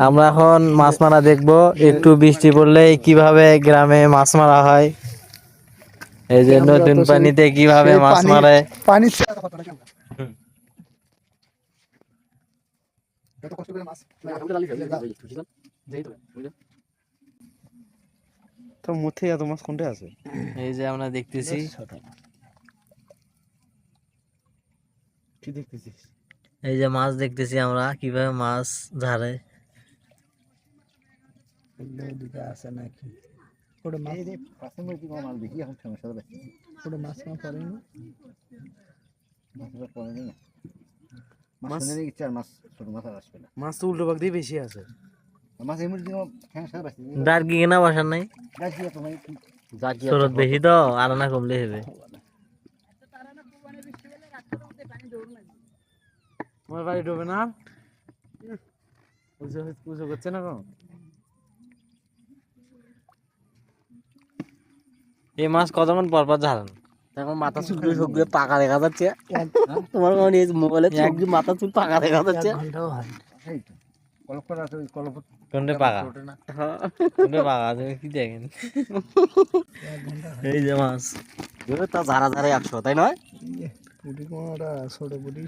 আমরা এখন মাছ মারা দেখবো, একটু বৃষ্টি পড়লেই কিভাবে গ্রামে মাছ মারা হয়, এই যে নতুন পানিতে কিভাবে মাছ মারে। পানি তোর মুখে এত মাছ কোনটা আছে? এই যে আমরা দেখতেছি, কি দেখতেছিস? এই যে মাছ দেখতেছি আমরা কিভাবে মাছ ধরে। দিকে আছে নাকি? ওটা মাছ এই পাশে মুরগি কম মাছ দেখি এখন সমস্যা হবে। ওটা মাছ না পড়েনি, মাছটা পড়েনি না। মাছ নেই, চার মাছ ছোট মাছ আসবে না। মাছ তো উল্টো ভাগ দিয়ে বেশি আছে। মাছ এই মুরগি হ্যাঁ সারা বাসি ডার্কি কিনা বসার নাই, গাছি তো ভাই জাকি স্রোত বেশি তো আর না কমলে হবে। তোমার বাড়ি ডোবে না? পুজো করছে না কোনো? এই মাছ কতক্ষণ পর পর ঝাড়েন? এখন মাথা চুল সবগুলো পাকা দেখা যাচ্ছে। তোমার কারণে মোবাইলে সবগুলো মাথা চুল পাকা দেখা যাচ্ছে। ঘন্টাও হয় কলপ করা আছে, কলপ কোনটা পাকা? কোনটা পাকা আছে কি দেখেন? এই যে মাছ তা ঝাড়া ঝাড়া 100, তাই নয়? পুটি কোনটা ছোট পুটি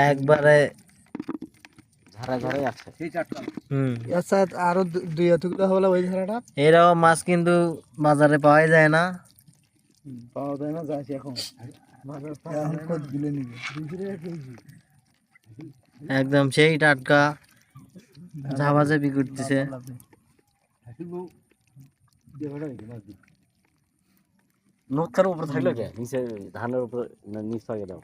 একবারে ঝাড়া ঝাড়া 100। সেই চারটা আচ্ছা, আরো দুই এতগুলো হলো ওই ধারাটা এরকম মাছ কিন্তু বাজারে পাওয়া যায় না। পাওয়া যায় না, যাচ্ছে এখন এখন কত দিলে নিবে 200 টাকা কেজি। একদম সেই টাটকা ঝাবাঝাবি করতেছে। নৌকার উপর থাকলো কে নিচে ধানের উপর নিচ থাকে দাও।